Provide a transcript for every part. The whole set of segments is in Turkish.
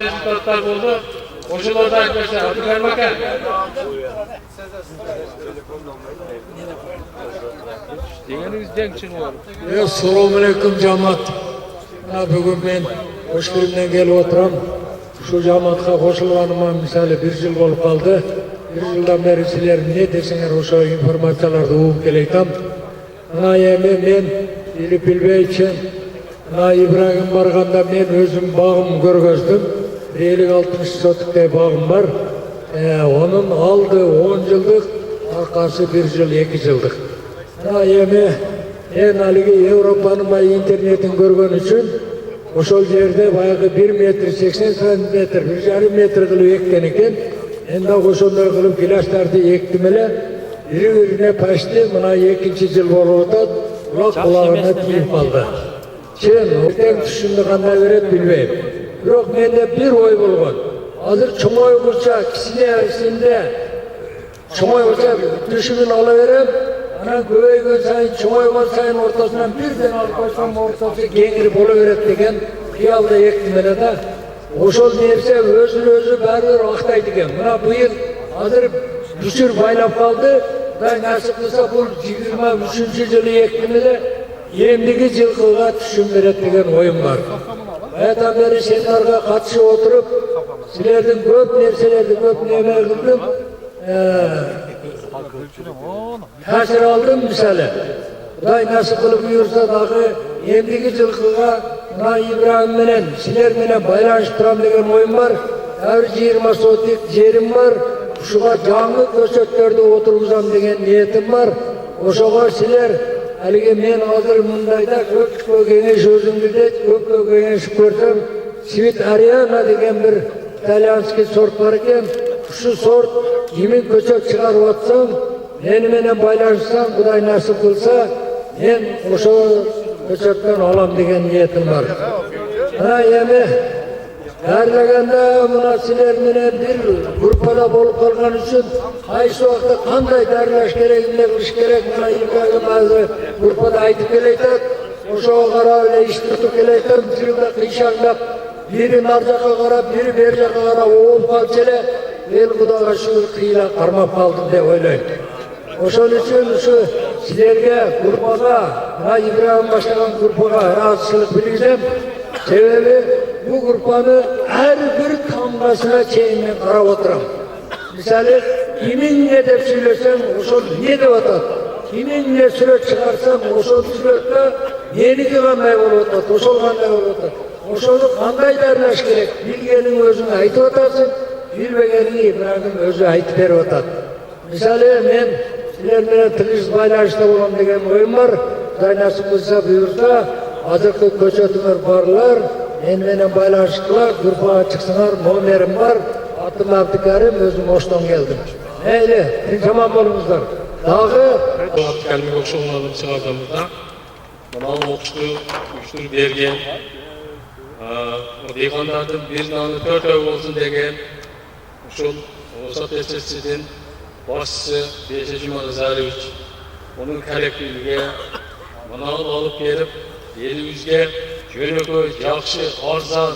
Rezultatlar oldu. Koşullarda arkadaşlar Abdülkarim Akar. Degeningizden için var. Assalomu alaykum jamoat. Bugun men Toshkentdan kelib o'tiram. Shu jamoatga qo'shilganimga misali 1 yil bo'lib qoldi. 1 yildan beri sizlar ne desinglar o'sha informatsiyalarni o'qib kelaytam. Mana endi men bilib bilmayçen İbrahim barganda men özüm bağımı görgözdüm. 50-60 sotukday bağım var. Onun aldı 10 yıllık, arkası 1 yıl 2 yıllık. En haligi Avrupa'nın internetin görgön üçün oşol yerde bayağı 1 metre 80 santimetre, 1,5 metre kılıp ekten eken. Enda oşonlar kılıp gilaslardı ektim ele. Biri-birine paştı, mına 2. yıl bolup otat, kulak kulağına tiyip aldı. Çen, orten düşündü qanday beret bilmeyim. Biroq mende bir oy bolğon. Hazır çomoy kursa, kisine çomoy kursa düşümün alaverem. Ana göbeyge sayın, çomoy sayın ortasından birden alıp koysam ortası kengirip olaveret degen kıyalda ektim ele da. Oşol nerse özü bari aktaydı eken. Buna bu yıl hazır düşür baylap kaldı. Ben nasip kılsa bu 23. yılı ektim ele. Endigi жылкыга түшүм берет деген oyum var. Баягыдан бери семинарга катышып отуруп, силердин көп нерселерди көп неме кылдым. Таасир алдым мисалы. Кудай насип кылып буйрса дагы endigi жылкыга мына Ибрahim менен силер менен байланышып турам деген oyum var. 20 сотик жерим бар. Ушуга жаңы көчөттөрдү отургузам деген ниетим бар. Ошого силер Haligi men hozir mundayda ko'p kengash o'zimizda ko'p kengash ko'rsam, Svit Ariana degan bir italyanskiy sort bor ekan. Shu sort kimin ko'chat chiqarib atsam, men bilan байланышсам, Xudoy nasib qilsa, men o'sha ko'chatdan olam degan niyatim bor. Ha, endi Erlegende buna sizler bilen bir gruppada bolup kalgan üçün qaysi vaqtda qanday darlash kerak, ne qilish kerak buna İbrahim bazı gruppada aytib kelaytar. Oşoga qarab ele iştirtib kelaytar. Birida qiyshangdab, biri narjaqa qarab, biri berjaqa qarab o'g'ib qalsa ele, el Xudoga shukur qiyla qarmab qoldim deb o'ylayman. Oşol üçün shu sizlarga gruppaga, İbrahim başlagan gruppaga razısılık bilgirsem, sebebi bu gruppanı her bir tamgasına çeyinmen qarab oturam. Misali, kimin ne dep söylesem, oşol ne dep atat. Kimin ne süret çıkarsam, oşol süretle yeniki qanday bolup atat, oşol qanday bolup atat. Oşolu qanday darlash kerak, bilgenin özün aytip atasın, bilbegenin İbrahim özü aytip berip atat. Misali, men sizler bilen tırgız baylanışta bolam degen oyum var. Xudoy nasip kılsa buyursa, azırkı köçötüңөр barlar, men bilen baylanıştılar, gruppaga çıksınlar, nomerim var. Atım Abdülkarim, özüm Oş'tan geldim. Meyli, tinçaman bolunuzlar. Dağı Abdülkarim'e okşolmadım çıkardığımızda. Bana okuştur bergen. Deyğandardın bir nanı 4 oy olsun degen. Oşul, Osat SSC'nin başçısı Beşe Cuma Rızareviç. Onun karakterliğe bana alıp gelip, elimizge jönökö, жақсы, arzan,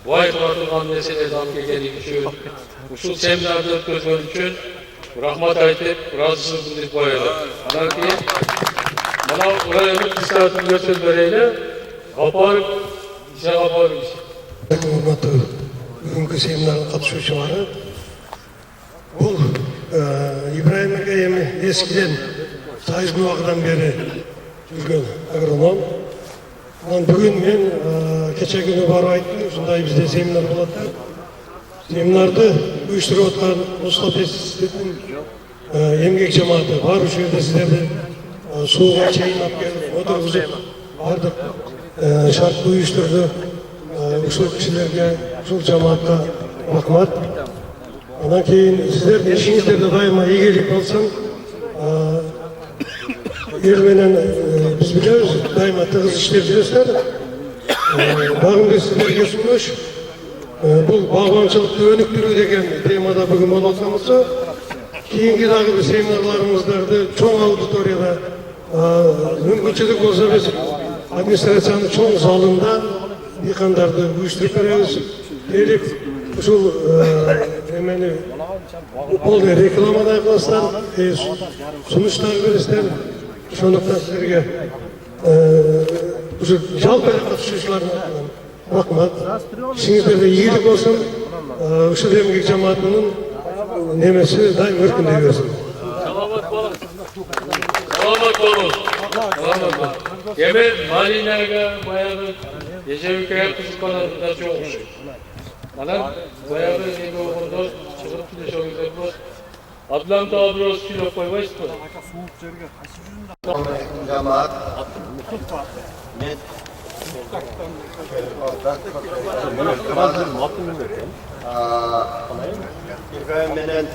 boy turgan meselelерди алып келген үчүн, ушул семинарды өткөзгөн үчүн рахмат айтып, ыраазычылык билдирип коелу. Андан кийин мына урайлык дискатын сөз берели. Гапаров, Иса Гапарович. Урматтуу бүгүнкү семинардын катышуучулары, бул Ибрahim ака эми эскиден сайызгы убагыдан бери жүргөн агроном. Бүгін мен кече күнү барып айттым, ушундай бизде семинар болот деп. Семинарды уюштуруп аткан Мустафа Пестицидтин эмгек жамааты бар, ушул жерде сиздерди сууга чейин алып келип отургузуп бардык шарттуу уюштурду. Ушул кишилерге, ушул жамаатка рахмат. Андан кийин сиздердин ишиңиздерде дайыма ийгилик болсун. Ел менен биз билебиз, дайыма тыгыз иштеп жүрөсүздөр. Багымды сиздерге сунуш, бул багбанчылыкты өнүктүрүү деген темада бүгүн болуп атабызбы. Кийинки дагы бир семинарларыбыздарды чоң аудиторияда мүмкүнчүлүк болсо биз администрациянын чоң залында dikandardı uyuşturup beremiz. Dedik uşul emeni bol reklamada yapaslar, sunuşlar verirler. Şonukta sizlerge uşul jalpı katışuşlarına rahmat. İşinizlerde iyilik olsun. Uşul emgek cemaatinin nemesi daim örkünde görsün. Selamat olun. Selamat olun. Selamat olun. Yemin Maliner'e bayağı Ecevit'e kızık kanalında çok olmuş. Bana bayağı bir orada çıkıp bir şey oldu. Adlan da biraz kilo koymayız mı? Cemaat İbrahim bilen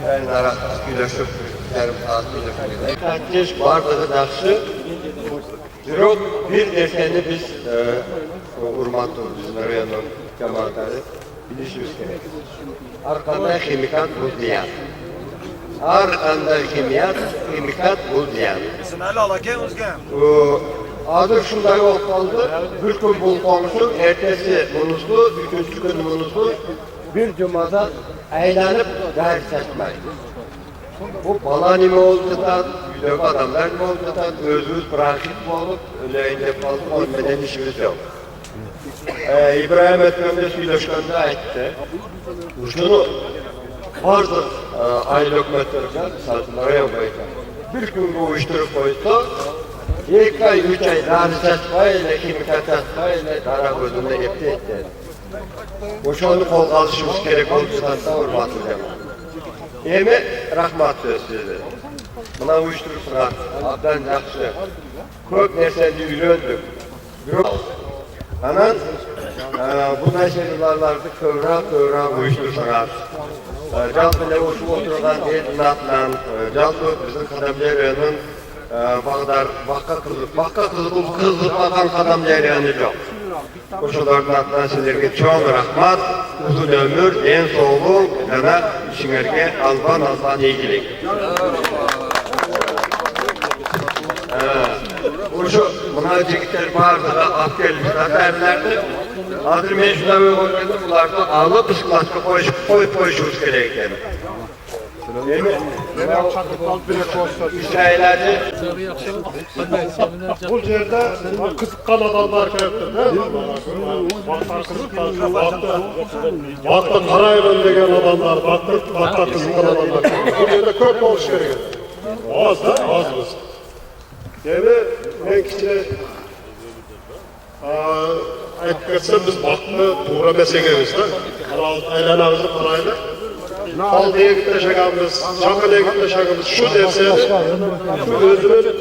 İbrahim arası güleşip yarım saat güleşip kaçış bardağı dağışı bir derkeni biz urmatıyoruz bizim rayonun cemaatleri bilişimiz gerek. Arkanda kimikat buzlayan. Arkanda kimikat buzlayan. Adı şunday oldu, bir gün bul komşu, ertesi munuzlu, üçüncü gün munuzlu, bir cumada eğlenip ders etmek. Bu bala nime oldu da, büyük adamlar mı oldu da, özümüz bırakıp mı olup, öyle fazla olmadan işimiz yok. İbrahim Etmem'de söyleşkende ayette, şunu bazı aylık metreden satılmaya koyacak. Bir gün bu uyuşturup koysa, 2 ay, 3 ay ders etmeyle, kimikat etmeyle, dara gözünde ipte etti. Boşanlık kol kalışımız gerek olursa da hürmetli Emi rahmat söz size. Buna uyuşturursunlar, abdan yaxşı. Köp nerseni öğrendik. Anan, bundan şeylerlerde kıvra uyuşturursunlar. Jalpı oşup oturgan el-natlan, jalpı bizim kadamlarının bakka kızılmadan kadamlarını yok. Koşulardan atlan sizlerge çoğun rahmat, uzun ömür, en soğuk, yana işinlerge azban iyilik. Buna ceketler vardı da askerlikler derlerdi. Adır meşhurda ve oynadı bunlarda alıp ıskılaşma koyuşumuz gerekli. İsrail'de Bu yerde kızıkkan adamlar köptü. Bakta Karayel'in degen adamlar, bakta kızıkkan adamlar köptü. Bu yerde köp olmuş gerekir. Az da azımız. Yani en kişiler aytqatsa biz bakma to'g'ri emasligimizda aylanamizni qaraylik. Fal diye gitleşegamiz, çakı diye gitleşegamiz, şu derseni, şu özünün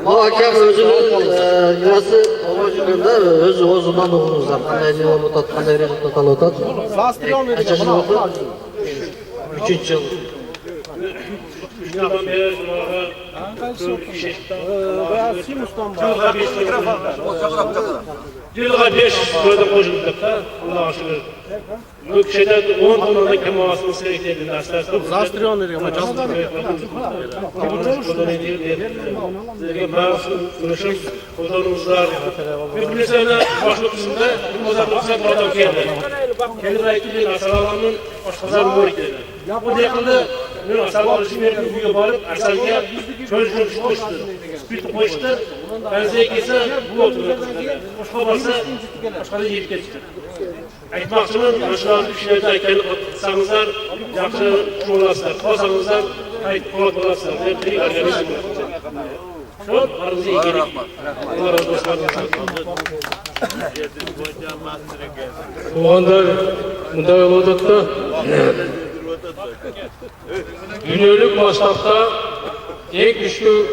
Muhakkak özünün yuvası olacağında öz oğuzundan oğlunuzdan. Kanaylı yolu tat, kanaylı yolu tat, alı tat. Kaçıncı oldu? 3. yıl. Yılga 5 böyle koşulduk da Allah'a şükür. Bu şeyden 10 tonunda kemasını seyredildi dersler. Zastriyon dedi ama canlı. Ben konuşup fotoğrafımızlar. Bir sene başlık kısmında fotoğrafımızda fotoğraf geldi. Kendi rakibi Asalan'ın başkazar mor dedi. Bu yakında ben Asalan için bir video barıp Asal'ya çocuk koştu. Spit koştu. Ben zekiyse bu oturuyor. Başka varsa başka da yiyip geçti. Aytmoqchiman, yoshlarni ishlaydi aytgan sanızlar, yaxshi sho'lasizlar. Qolsanızlar, qayt qo'l bo'lasizlar deb o'rganishim. Shu arzga ega. Allah razı olsun. Tuğanlar bunday oludukta dünyolik masrafta en güçlü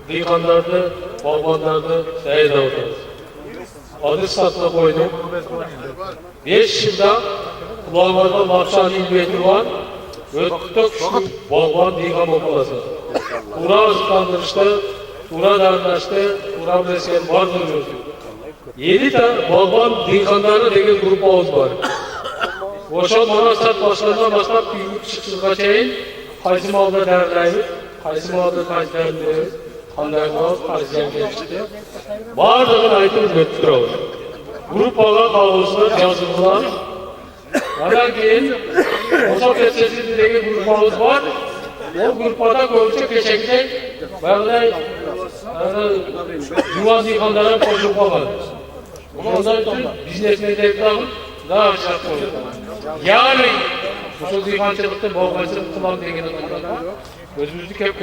diykanlarını, bağbanlarını seyirde oturuz. Adı satla koydum. 5 yılda kulağlarda Makşan İlbeti var. Ötkütük şu bağban diykan olması. Ura ızıklandırıştı, ura darlaştı, ura mesken var duruyordu. 7 tane bağban diykanları degen grupamız var. Oşan manasat başlarından başlap büyük çıkışıga çeyin, qaysı malda dərləyimiz, qaysı malda qaysı dərləyimiz, qanday qilib qarziga ketishdi. Bardığını aytib o'ttiramiz. Gruppaga qolishlar, yozuvlar. Ondan keyin Osop SSD'dagi gruppamiz bor. O gruppada ko'pchilik kechagidek bag'day Juvaz yig'inlari qo'shib qolgan. Bundan uchun biznesmendeklar daha şart olur. Yani bu yig'inchilikda bog'chilik qilib degan odamlarga o'zimizni kelib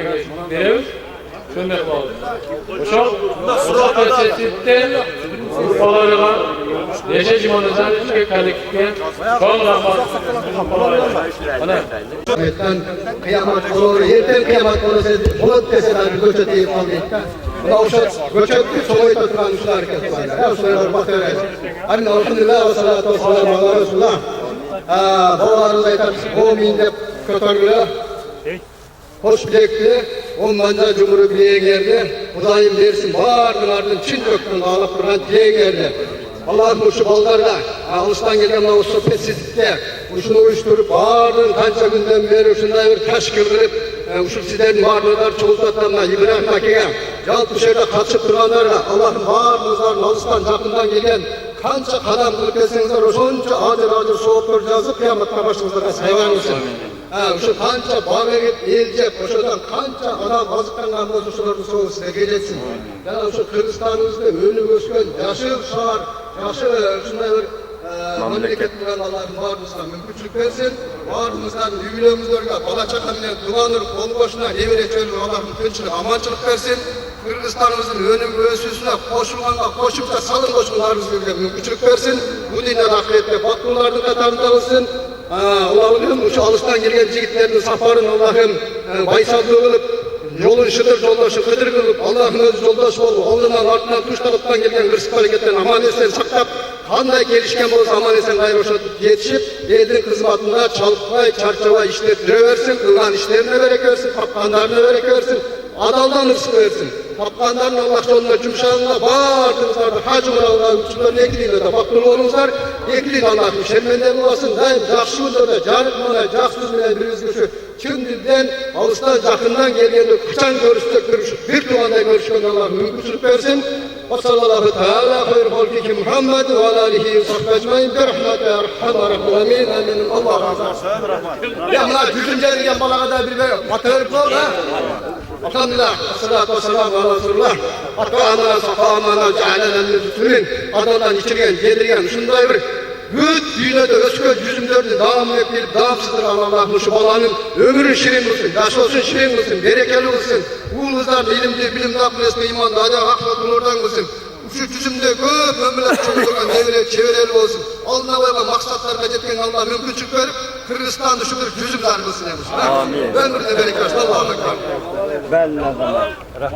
beramiz. Shunday bo'ldi. O'sha SSD'de gruppalarga necha jimonadan ishga kallikka cho'ng rahmat. Aytgan qiyomat olur, erten qiyomat bo'lsa, bulut deseler göçet deyip aldık. Buna o'sha göçetni so'yda turgan ushlar hareket var. O'shalar bakıyorlar. Hani alhamdulillah ve salatu ve selamu ala Resulullah. Babalarımız aytadi, mu'min deb ko'targilar. Hoş bilekli, ondan cumhuru bileğe geldi. Hudayim dersin, bağırdılardan Çin döktün, ağlıp duran diye geldi. Allah'ım şu ballarla, alıştan gelen o sohbetsizlikte, şunu uyuşturup bağırdın, kança günden beri şunday bir teşkil kılıp, şu sizlerin bağırdılar, çoğuzlatlarına, İbrahim Hakkı'ya, yalt dışarıda kaçıp duranlarla, Allah'ım bağırdınızlar, alıştan yakından gelen, kança kadam kılıp gelsenizler, o şunca acır soğuklar yazıp, kıyametler başınızda sayvan mısın? Şu kança bağır edip, eğilecek, oşadan kança adam azıklangan olsa şuların soğuk size geleceksin. Yani şu Kırgızistan'ımızda önü göçken, yaşı şahar, yaşı şunday bir memleket bilen Allah'ın varımızdan mümkünçülük versin. Varımızdan yübülemizlerine, bala çakaminen, dumanır, kol boşuna, evine çölür Allah'ın tünçülük, amançılık versin. Kırgızistan'ımızın önüm göğsüsüne koşulganla, koşupça salın koşullarımızı mümkünçülük versin. Bu dinler ahirette bakımlarının katarında olsun. Allah'ım şu alıştan gelen yigitlerin safarın Allah'ım baysallığı kılıp, yolun şıdır yoldaşı kıdır kılıp, Allah'ım öz yoldaş olup, oğlundan ardından tuş taraftan gelen hırsız hareketten aman esen saklap, kanday gelişken olsa aman esen gayrı yetişip, elin hizmetinde çalıpmay, çarçava işler düreversin, kılgan işlerine berek versin, tapkanlarına berek versin, adaldan rızık versin. Tapkanların Allah yoluna cümşanına bağırdığınızlarda hacımın Allah'ın uçuklarının ekliğinde de bakın olunuzlar. Ekliğin Allah'ın şermenden olasın. Daim жақсы öndörde, canık bana, жақсы sözünden biriniz güçü. Kimdirden, alıştan, yakından gelgende kaçan görüşecek, bir duanda görüşken Allah mümkünçülük versin. Ve sallallahu teala hayır halkiki Muhammed ve alâlihi ve sahbı ecmaîn bi rahmeti erhamar rahimin. Amin. Allah razı olsun. Ya bunlar cüzünce diyen balağa da bir matörük oldu ha. Elhamdülillah, salatu ve selamu ala Resulullah. Atba'ana, safa'amana, cealena müzütülün. Adadan içirgen, yedirgen, şunday bir büyük dünyada özgür yüzümlerini devam edip devamsızdır Allah'ım şu balanın ömrün şirin olsun, yaş olsun şirin olsun, berekeli olsun. Uğuluzlar ilimde, bilimde, akılesinde, imanda, hadi aklı nurdan olsun. Şu yüzümde köp ömürler çoğulurken devlet çevreli olsun. Aldına koyma maksatlarına yetken Allah mümkünçük verip Kırgızistan'da şu bir yüzümler olsun. Amin. Ömrüne bereket. Allah'a emanet olun.